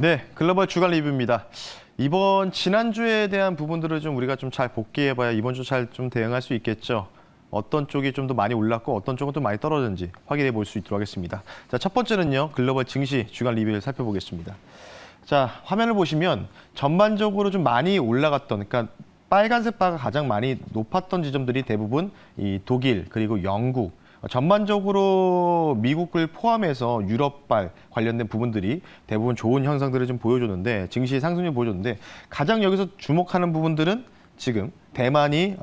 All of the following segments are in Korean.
네, 글로벌 주간 리뷰입니다. 지난주에 대한 부분들을 좀 우리가 좀 잘 복귀해봐야 이번 주 잘 좀 대응할 수 있겠죠. 어떤 쪽이 좀 더 많이 올랐고 어떤 쪽은 또 많이 떨어졌는지 확인해 볼 수 있도록 하겠습니다. 자, 첫 번째는요, 글로벌 증시 주간 리뷰를 살펴보겠습니다. 자, 화면을 보시면 전반적으로 좀 많이 올라갔던, 그러니까 빨간색 바가 가장 많이 높았던 지점들이 대부분 이 독일 그리고 영국, 전반적으로 미국을 포함해서 유럽발 관련된 부분들이 대부분 좋은 형상들을 좀 보여줬는데, 증시 상승률 보여줬는데, 가장 여기서 주목하는 부분들은 지금 대만이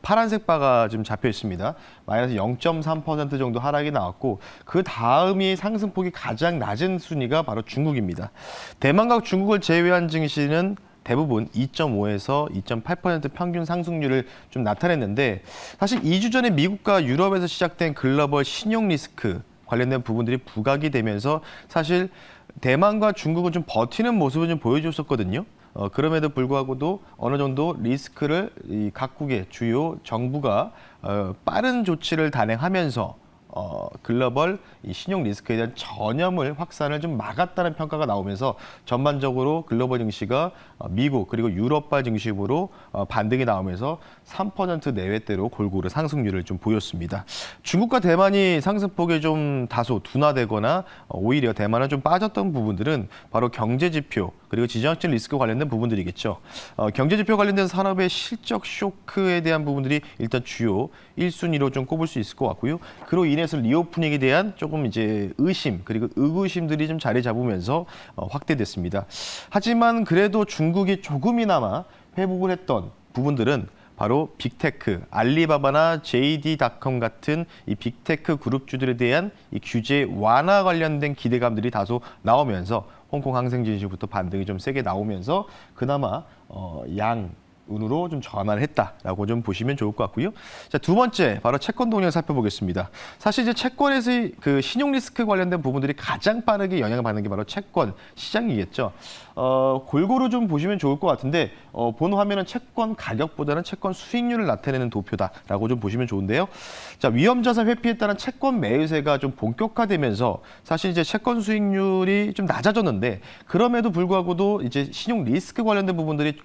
파란색 바가 지금 잡혀 있습니다. 마이너스 0.3% 정도 하락이 나왔고, 그 다음이 상승폭이 가장 낮은 순위가 바로 중국입니다. 대만과 중국을 제외한 증시는 대부분 2.5에서 2.8% 평균 상승률을 좀 나타냈는데, 사실 2주 전에 미국과 유럽에서 시작된 글로벌 신용 리스크 관련된 부분들이 부각이 되면서 사실 대만과 중국은 좀 버티는 모습을 좀 보여줬었거든요. 그럼에도 불구하고도 어느 정도 리스크를 이 각국의 주요 정부가 빠른 조치를 단행하면서 글로벌 이 신용 리스크에 대한 전염을 확산을 좀 막았다는 평가가 나오면서 전반적으로 글로벌 증시가 미국 그리고 유럽발 증시로 반등이 나오면서 3% 내외대로 골고루 상승률을 좀 보였습니다. 중국과 대만이 상승폭이 좀 다소 둔화되거나 오히려 대만은 좀 빠졌던 부분들은 바로 경제 지표 그리고 지정학적 리스크 관련된 부분들이겠죠. 경제 지표 관련된 산업의 실적 쇼크에 대한 부분들이 일단 주요 1순위로 좀 꼽을 수 있을 것 같고요. 그로 인해서 리오프닝에 대한 조금 이제 의심 그리고 의구심들이 좀 자리 잡으면서 확대됐습니다. 하지만 그래도 중국이 조금이나마 회복을 했던 부분들은 바로 빅테크, 알리바바나 JD.com 같은 이 빅테크 그룹주들에 대한 이 규제 완화 관련된 기대감들이 다소 나오면서 홍콩 항생진시부터 반등이 좀 세게 나오면서 그나마 양운으로 좀 전환을 했다라고 좀 보시면 좋을 것 같고요. 자, 두 번째 바로 채권 동향 살펴보겠습니다. 사실 이제 채권에서 그 신용 리스크 관련된 부분들이 가장 빠르게 영향을 받는 게 바로 채권 시장이겠죠. 골고루 좀 보시면 좋을 것 같은데 본 화면은 채권 가격보다는 채권 수익률을 나타내는 도표다라고 좀 보시면 좋은데요. 자, 위험자산 회피에 따른 채권 매수세가 좀 본격화되면서 사실 이제 채권 수익률이 좀 낮아졌는데, 그럼에도 불구하고도 이제 신용 리스크 관련된 부분들이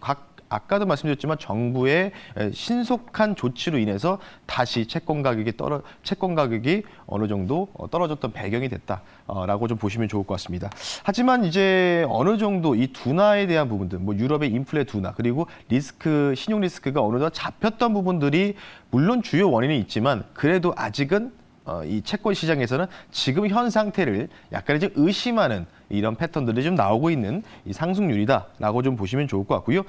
아까도 말씀드렸지만 정부의 신속한 조치로 인해서 다시 채권 가격이 어느 정도 떨어졌던 배경이 됐다라고 좀 보시면 좋을 것 같습니다. 하지만 이제 어느 정도 이 둔화에 대한 부분들, 뭐 유럽의 인플레 둔화 그리고 신용 리스크가 어느 정도 잡혔던 부분들이 물론 주요 원인은 있지만, 그래도 아직은 이 채권 시장에서는 지금 현 상태를 약간 이제 의심하는 이런 패턴들이 좀 나오고 있는 이 상승률이다라고 좀 보시면 좋을 것 같고요.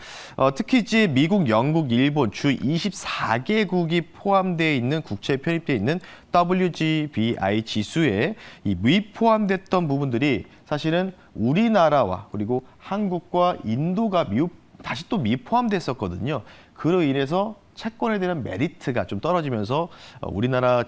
특히 이제 미국, 영국, 일본 주 24개국이 포함되어 있는 국채에 편입되어 있는 WGBI 지수에 이 미포함됐던 부분들이 사실은 우리나라와 그리고 한국과 인도가 다시 또 미포함됐었거든요. 그로 인해서 채권에 대한 메리트가 좀 떨어지면서 우리나라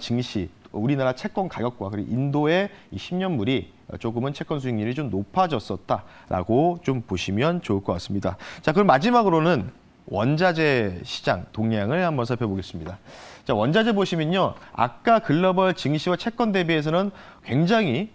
채권 가격과 그리고 인도의 이 10년물이 조금은 채권 수익률이 좀 높아졌었다라고 좀 보시면 좋을 것 같습니다. 자, 그럼 마지막으로는 원자재 시장 동향을 한번 살펴보겠습니다. 자, 원자재 보시면요, 아까 글로벌 증시와 채권 대비해서는 굉장히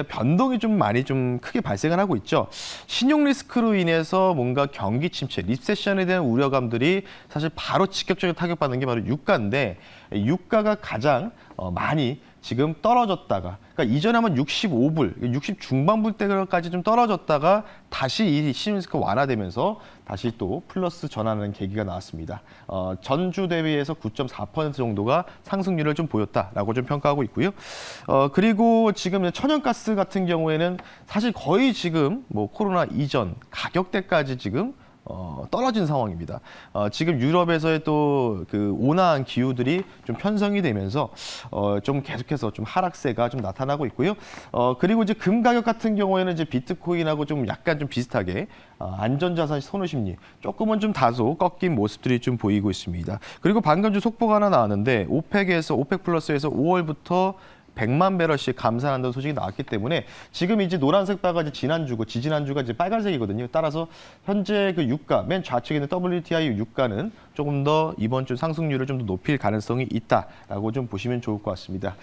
변동이 좀 많이 좀 크게 발생을 하고 있죠. 신용 리스크로 인해서 뭔가 경기 침체, 리세션에 대한 우려감들이 사실 바로 직접적으로 타격받는 게 바로 유가인데, 유가가 가장 많이 지금 떨어졌다가, 그러니까 이전에 한번 65불, 60 중반불 때까지 좀 떨어졌다가 다시 이 신용 리스크 완화되면서 다시 또 플러스 전환하는 계기가 나왔습니다. 전주 대비해서 9.4% 정도가 상승률을 좀 보였다라고 좀 평가하고 있고요. 그리고 지금 천연가스 같은 경우에는 사실 거의 지금 뭐 코로나 이전 가격대까지 지금 떨어진 상황입니다. 지금 유럽에서의 또 그 온화한 기후들이 좀 편성이 되면서 좀 계속해서 좀 하락세가 좀 나타나고 있고요. 그리고 이제 금 가격 같은 경우에는 이제 비트코인하고 좀 약간 좀 비슷하게 안전자산 선호 심리 조금은 좀 다소 꺾인 모습들이 좀 보이고 있습니다. 그리고 방금 좀 속보가 하나 나왔는데 오펙 플러스에서 5월부터 100만 배럴씩 감산한다는 소식이 나왔기 때문에 지금 이제 노란색 바가 이제 지난주고 지지난주가 이제 빨간색이거든요. 따라서 현재 그 유가 맨 좌측에 있는 WTI 유가는 조금 더 이번 주 상승률을 좀 더 높일 가능성이 있다라고 좀 보시면 좋을 것 같습니다.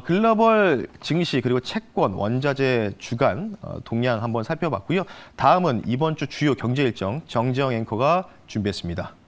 글로벌 증시 그리고 채권, 원자재 주간 동향 한번 살펴봤고요. 다음은 이번 주 주요 경제 일정 정재영 앵커가 준비했습니다.